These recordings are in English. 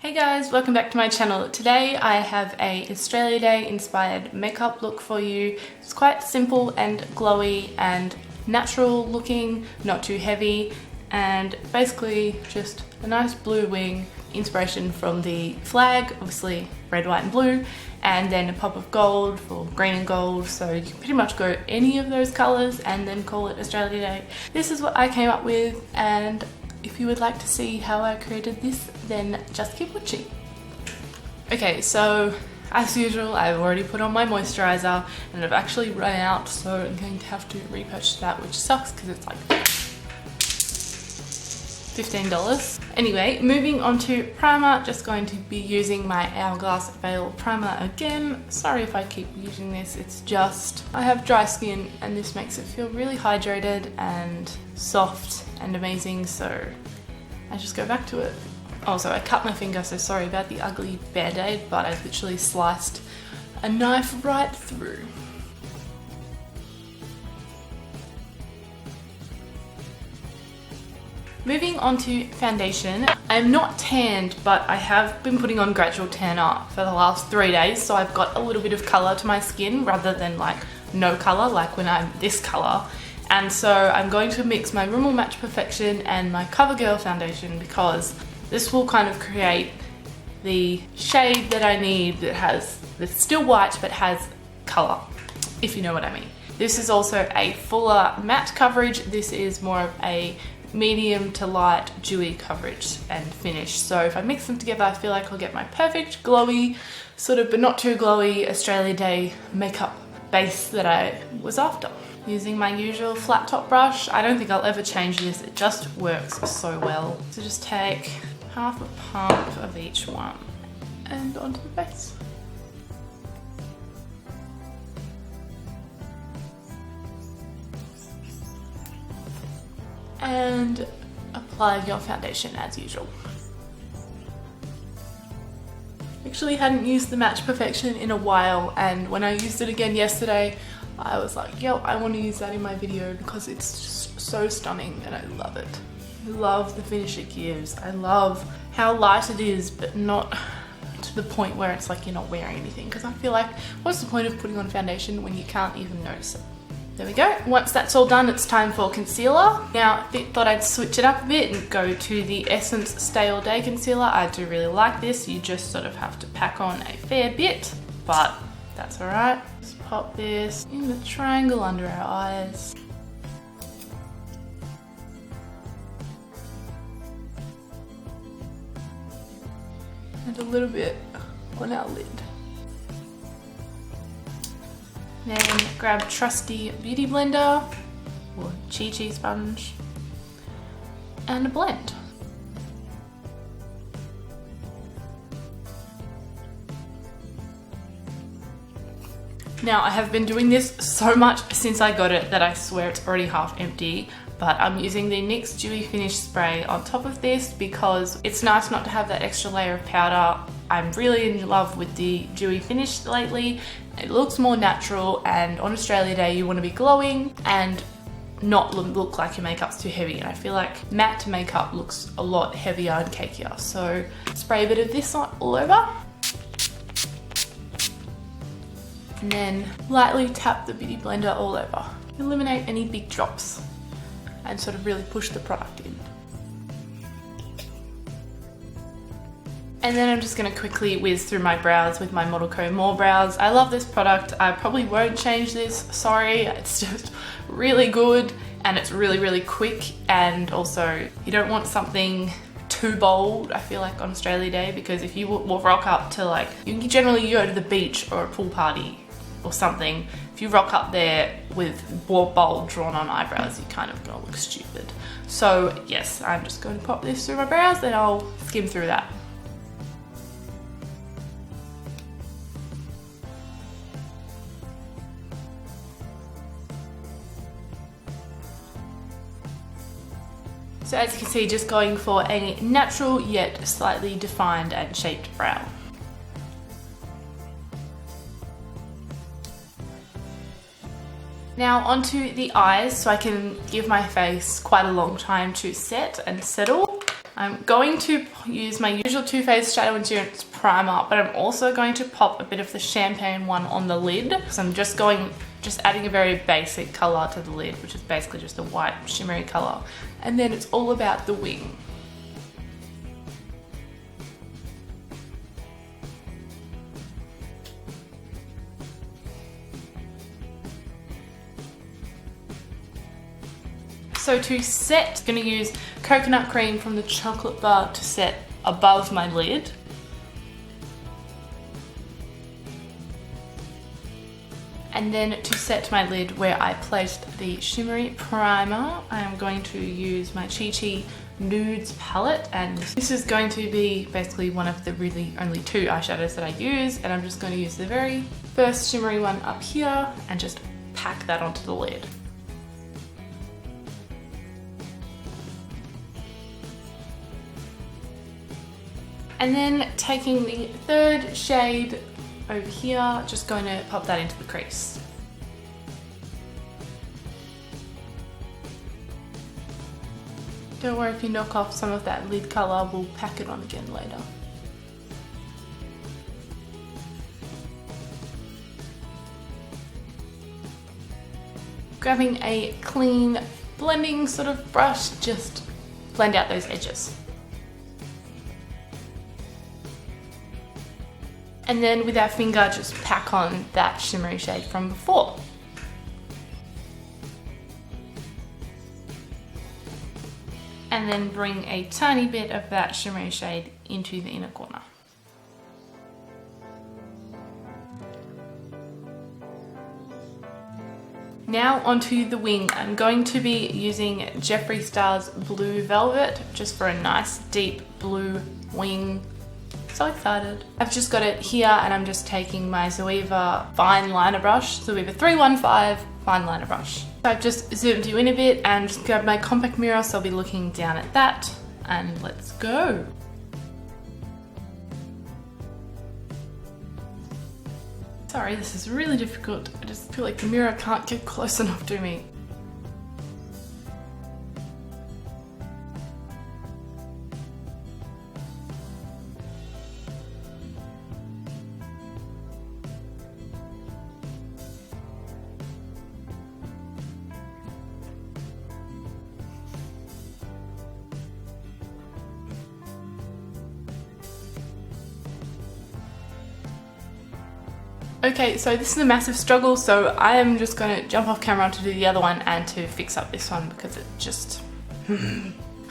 Hey guys, welcome back to my channel. Today I have a Australia Day inspired makeup look for you. It's quite simple and glowy and natural looking, not too heavy, and basically just a nice blue wing, inspiration from the flag, obviously red, white and blue, and then a pop of gold for green and gold, so you can pretty much go any of those colours and then call it Australia Day. This is what I came up with, and if you would like to see how I created this, then just keep watching. Okay, so as usual, I've already put on my moisturiser and I've actually run out, so I'm going to have to repurchase that, which sucks because it's like $15. Anyway, moving on to primer, just going to be using my Hourglass Veil primer again. Sorry if I keep using this, it's just I have dry skin and this makes it feel really hydrated and soft and amazing, so I just go back to it. Also, I cut my finger, so sorry about the ugly band-aid, but I literally sliced a knife right through. Moving on to foundation, I'm not tanned, but I have been putting on gradual tanner for the last 3 days, so I've got a little bit of colour to my skin rather than like no colour, like when I'm this colour. And so I'm going to mix my Rimmel Match Perfection and my CoverGirl foundation because this will kind of create the shade that I need that's still white but has colour, if you know what I mean. This is also a fuller matte coverage. This is more of a medium to light dewy coverage and finish. So if I mix them together, I feel like I'll get my perfect glowy, sort of but not too glowy Australia Day makeup base that I was after. Using my usual flat top brush. I don't think I'll ever change this, it just works so well. So just take half a pump of each one and onto the base. And apply your foundation as usual. Actually hadn't used the Match Perfection in a while, and when I used it again yesterday, I was like, yo, I want to use that in my video because it's just so stunning and I love it. I love the finish it gives. I love how light it is, but not to the point where it's like you're not wearing anything, because I feel like what's the point of putting on foundation when you can't even notice it? There we go. Once that's all done, it's time for concealer. Now, I thought I'd switch it up a bit and go to the Essence Stay All Day concealer. I do really like this. You just sort of have to pack on a fair bit, but that's all right. Just pop this in the triangle under our eyes. And a little bit on our lid. Then grab trusty beauty blender or chi sponge and a blend. Now, I have been doing this so much since I got it that I swear it's already half empty, but I'm using the NYX Dewy Finish Spray on top of this because it's nice not to have that extra layer of powder. I'm really in love with the dewy finish lately. It looks more natural, and on Australia Day you want to be glowing and not look like your makeup's too heavy, and I feel like matte makeup looks a lot heavier and cakier. So spray a bit of this on all over. And then lightly tap the beauty blender all over. Eliminate any big drops and sort of really push the product in. And then I'm just going to quickly whiz through my brows with my Model Co More Brows. I love this product. I probably won't change this, sorry. It's just really good and it's really, really quick, and also you don't want something too bold, I feel like, on Australia Day, because if you will rock up to, like, you generally go to the beach or a pool party or something, if you rock up there with bold drawn on eyebrows, you're kind of gonna look stupid. So yes, I'm just going to pop this through my brows, then I'll skim through that. So as you can see, just going for a natural yet slightly defined and shaped brow. Now onto the eyes, so I can give my face quite a long time to set and settle. I'm going to use my usual Too Faced Shadow Endurance Primer, but I'm also going to pop a bit of the champagne one on the lid, because I'm just adding a very basic colour to the lid, which is basically just a white shimmery colour. And then it's all about the wing. So to set, I'm going to use coconut cream from the chocolate bar to set above my lid. And then to set my lid where I placed the shimmery primer, I am going to use my Chi Chi Nudes palette, and this is going to be basically one of the really only 2 eyeshadows that I use, and I'm just going to use the very first shimmery one up here and just pack that onto the lid. And then taking the 3rd shade over here, just going to pop that into the crease. Don't worry if you knock off some of that lid colour, we'll pack it on again later. Grabbing a clean blending sort of brush, just blend out those edges. And then with our finger, just pack on that shimmery shade from before. And then bring a tiny bit of that shimmery shade into the inner corner. Now onto the wing. I'm going to be using Jeffree Star's Blue Velvet, just for a nice deep blue wing. So excited. I've just got it here, and I'm just taking my Zoeva fine liner brush, Zoeva 315 fine liner brush. So I've just zoomed you in a bit and just grabbed my compact mirror, so I'll be looking down at that, and let's go. Sorry, this is really difficult. I just feel like the mirror can't get close enough to me. Okay, so this is a massive struggle, so I am just going to jump off camera to do the other one and to fix up this one because it just...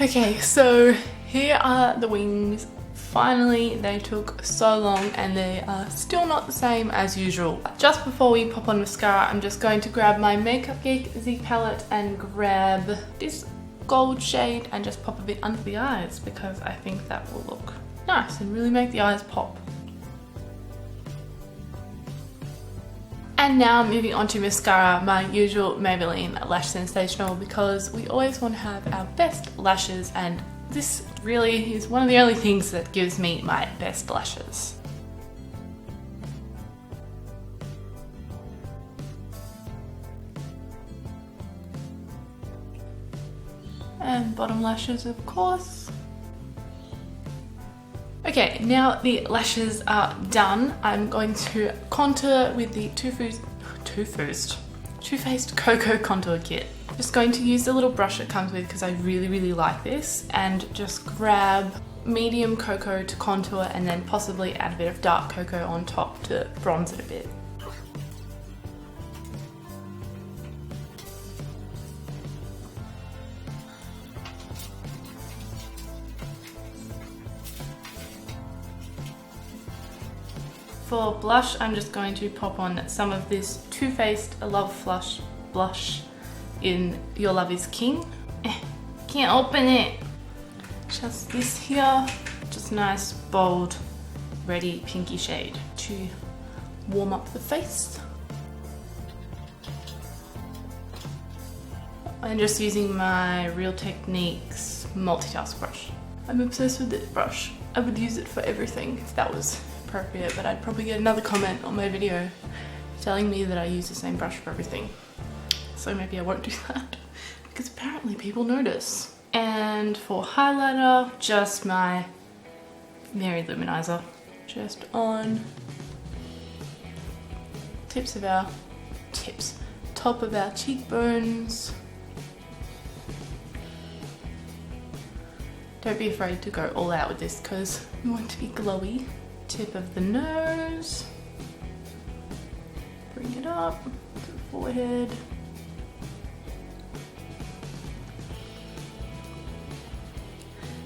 Okay, so here are the wings. Finally, they took so long and they are still not the same as usual. Just before we pop on mascara, I'm just going to grab my Makeup Geek Z palette and grab this gold shade and just pop a bit under the eyes because I think that will look nice and really make the eyes pop. And now moving on to mascara, my usual Maybelline Lash Sensational, because we always want to have our best lashes, and this really is one of the only things that gives me my best lashes. And bottom lashes, of course. Okay, now the lashes are done. I'm going to contour with the Too Faced Cocoa Contour Kit. Just going to use the little brush it comes with because I really like this, and just grab medium cocoa to contour and then possibly add a bit of dark cocoa on top to bronze it a bit. For blush, I'm just going to pop on some of this Too Faced Love Flush blush in Your Love Is King. Can't open it. Just this here, just nice, bold, ready pinky shade to warm up the face. I'm just using my Real Techniques multitask brush. I'm obsessed with this brush. I would use it for everything if that was appropriate, but I'd probably get another comment on my video telling me that I use the same brush for everything. So maybe I won't do that because apparently people notice. And for highlighter, just my Mary Luminizer, just on top of our cheekbones. Don't be afraid to go all out with this because we want to be glowy. Tip of the nose, bring it up to the forehead.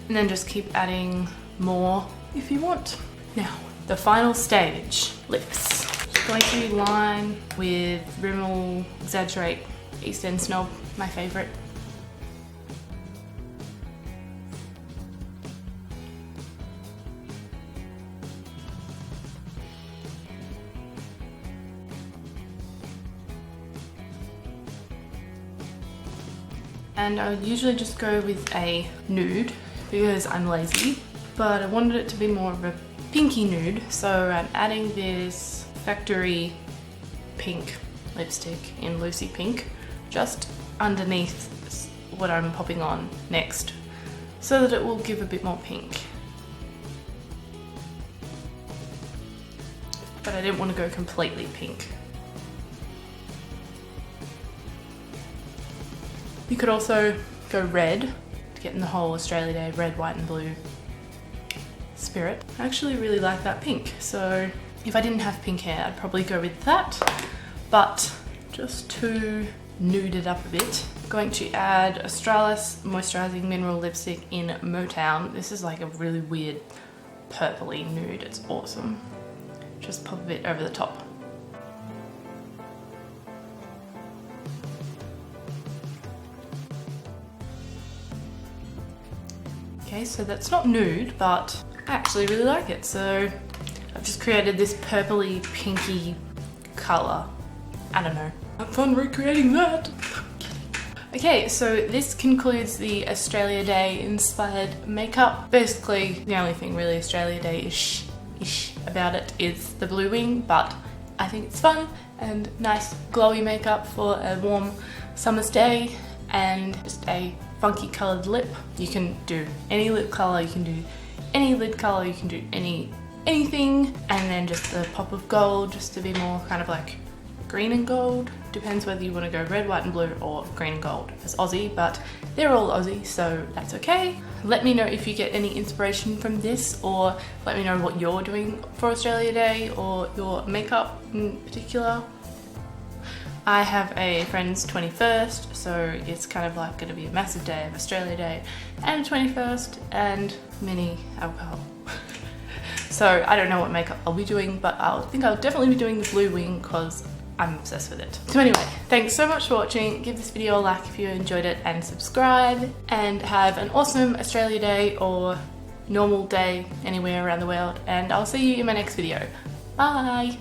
And then just keep adding more if you want. Now, the final stage, lips. Going to line with Rimmel Exaggerate East End Snob, my favourite. And I would usually just go with a nude because I'm lazy, but I wanted it to be more of a pinky nude, so I'm adding this Factory pink lipstick in Lucy Pink just underneath what I'm popping on next so that it will give a bit more pink. But I didn't want to go completely pink. You could also go red to get in the whole Australia Day red, white and blue spirit. I actually really like that pink, so if I didn't have pink hair, I'd probably go with that, but just to nude it up a bit, I'm going to add Australis Moisturising Mineral Lipstick in Motown. This is like a really weird purpley nude, it's awesome. Just pop a bit over the top. Okay, so that's not nude, but I actually really like it, so I've just created this purpley pinky colour. I don't know. Have fun recreating that. Okay, so this concludes the Australia Day inspired makeup. Basically, the only thing really Australia Day-ish about it is the blue wing, but I think it's fun and nice glowy makeup for a warm summer's day and just a funky coloured lip. You can do any lip colour, you can do any lid colour, you can do anything, and then just a pop of gold just to be more kind of like green and gold. Depends whether you want to go red, white and blue or green and gold as Aussie, but they're all Aussie, so that's okay. Let me know if you get any inspiration from this, or let me know what you're doing for Australia Day or your makeup in particular. I have a friend's 21st, so it's kind of like going to be a massive day of Australia Day and 21st and mini alcohol. So I don't know what makeup I'll be doing, but I think I'll definitely be doing the blue wing because I'm obsessed with it. So anyway, thanks so much for watching. Give this video a like if you enjoyed it and subscribe, and have an awesome Australia Day or normal day anywhere around the world, and I'll see you in my next video. Bye!